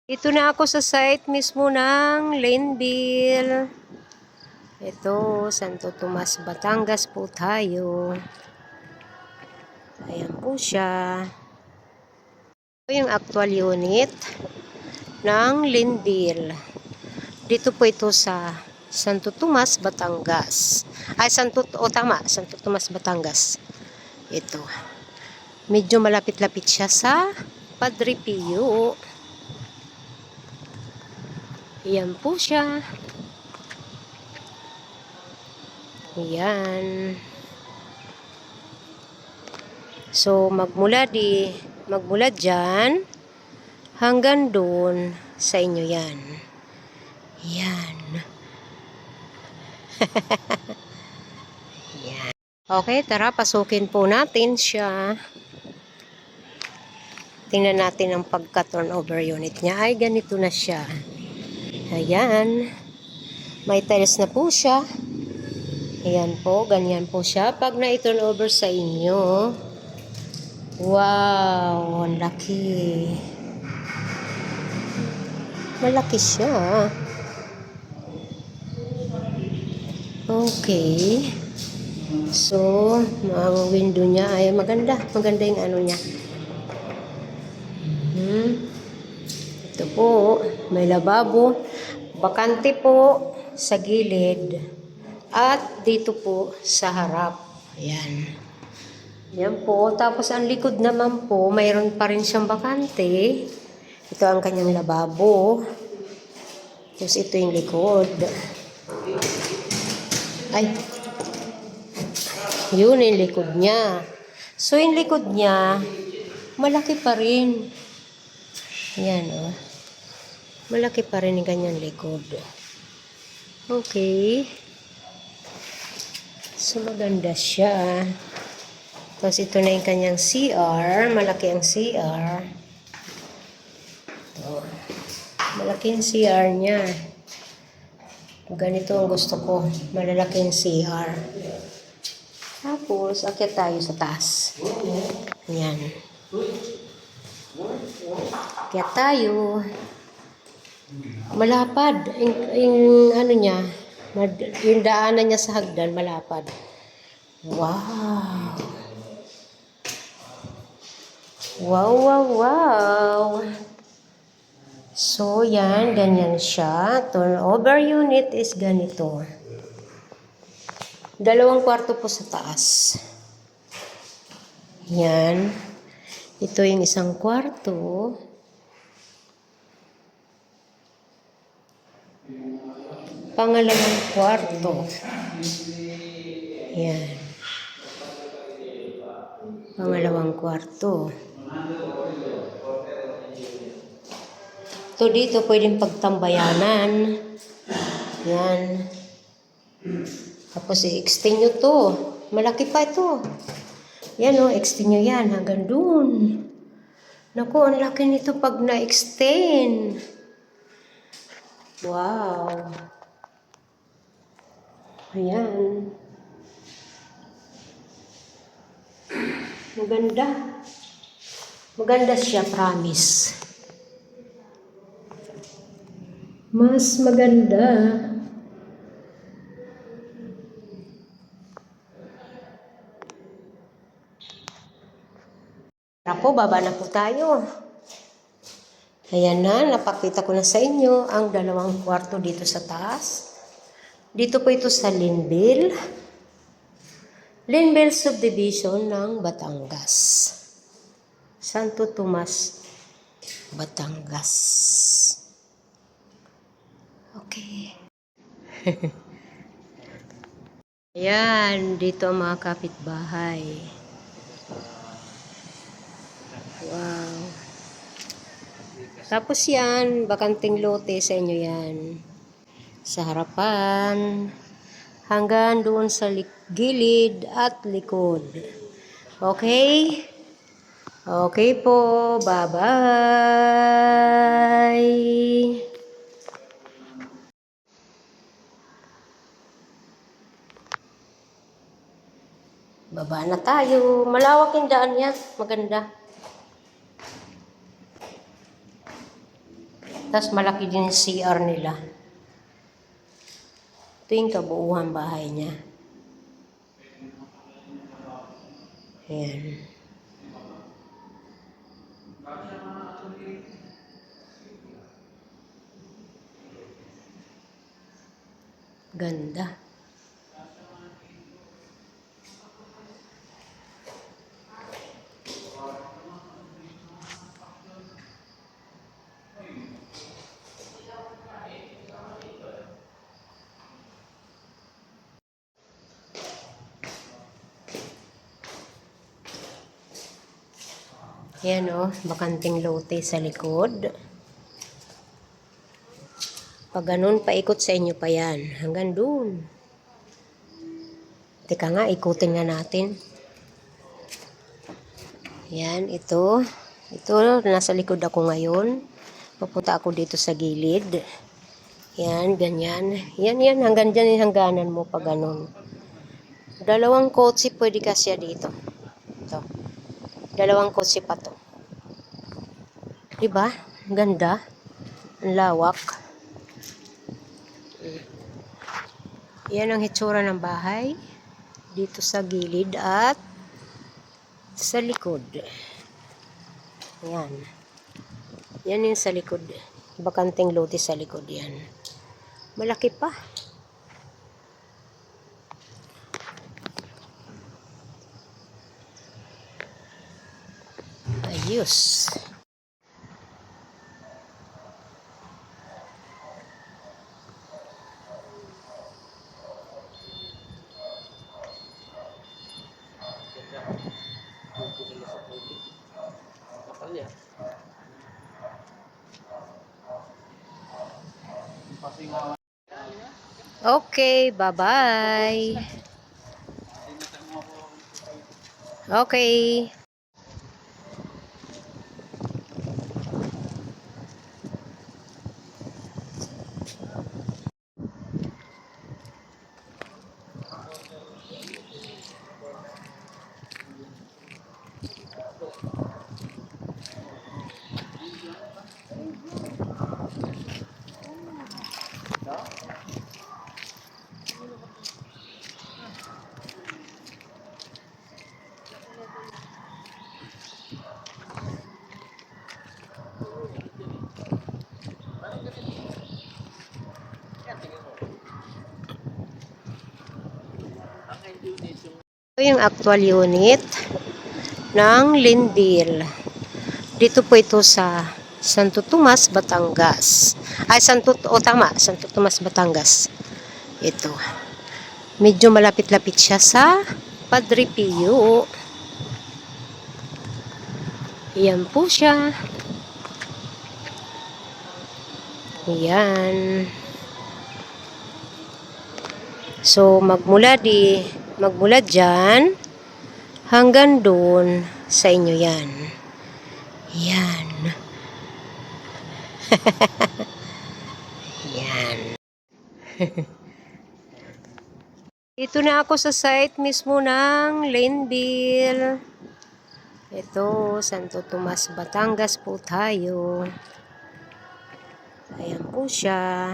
Ito na ako sa site mismo ng Linville. Ito, Santo Tomas, Batangas po tayo. Ayan po siya. Ito yung actual unit ng Linville. Dito po ito sa Santo Tomas, Batangas. Santo Tomas, Batangas. Ito. Medyo malapit-lapit siya sa Padre Pio. Ayan po siya. Ayan. So, magmula dyan hanggang doon sa inyo yan. Yan. Yan. Okay, tara, pasukin po natin siya. Tingnan natin ang pagka-turnover unit niya. Ay, ganito na siya. Ayan. May tiles na po siya. Ayan po, ganyan po siya. Pag na-turnover sa inyo, wow, ang laki. Malaki siya. Okay. So, mga window niya ay maganda. Maganda yung ano niya. Ito po, may lababo. Bakante po sa gilid. At dito po sa harap. Ayan. Yan po. Tapos ang likod naman po, mayroon pa rin siyang bakante. Ito ang kanyang lababo. Tapos ito yung likod. Ay. Yun yung likod niya. So yung likod niya, malaki pa rin. Ayan o. Oh. Malaki pa rin yung kanyang likod. Okay. So maganda siya. Tapos ito na yung kanyang CR. Malaki ang CR. Ito. Malaki ang CR niya. Ganito ang gusto ko. Malalaki ang CR. Tapos, akyat tayo sa taas. Ayan. Akyat tayo. Malapad. Yung ano niya, yung daanan niya sa hagdan, malapad. Wow. Wow, wow, wow. So, yan. Ganyan siya. Turnover unit is ganito. 2 kwarto po sa taas. Yan. Ito yung 1 kwarto. Pangalawang kwarto. Yan. Pangalawang kwarto. Ito dito pwedeng pagtambayanan. Yan. Tapos i-extend nyo to. Malaki pa ito. Yan o, extend nyo yan hanggang dun. Naku, ang laki nito pag na-extend. Wow. Ayan. Maganda. Maganda siya, promise. Mas maganda. Tara po, baba na po tayo. Ayan na, napakita ko na sa inyo ang 2 kwarto dito sa taas. Dito po ito sa Linville. Linville Subdivision ng Batangas. Santo Tomas, Batangas. Okay. Ayan, dito ang mga kapitbahay. Wow. Tapos yan, bakanting lote sa inyo yan. Sa harapan, hanggang doon sa gilid at likod. Okay? Okay po, bye-bye! Baba na tayo. Malawak yung daan niya. Maganda. Tapos malaki din yung CR nila. Ito yung kabuuhan bahay niya. Ayan. Ganda. Ayan o, bakanting lote sa likod. Pag ganun, paikot sa inyo pa yan. Hanggang dun. Teka nga, ikutin nga natin. Yan, ito. Ito, nasa likod ako ngayon. Papunta ako dito sa gilid. Yan, ganyan. Yan, hanggang dyan yung hangganan mo pag ganun. Dalawang kotse pwede kasya dito. Ito. Dalawang kotse pa to. Diba? Ang ganda. Ang lawak. Yan ang hitsura ng bahay. Dito sa gilid at sa likod. Yan. Yan yung sa likod. Bakanting lote sa likod yan. Malaki pa. Ayos. Okay, bye-bye. Okay. Ito yung actual unit ng Lindil. Dito po ito sa Santo Tomas, Batangas. Ay, Santo Tomas, Batangas. Ito. Medyo malapit-lapit siya sa Padre Pio. Yan po siya. Yan. So, magmula dyan hanggang doon sa inyo yan. Yan. Yan. Ito na ako sa site mismo ng Lindil. Ito, Santo Tomas, Batangas po tayo. Ayan po siya.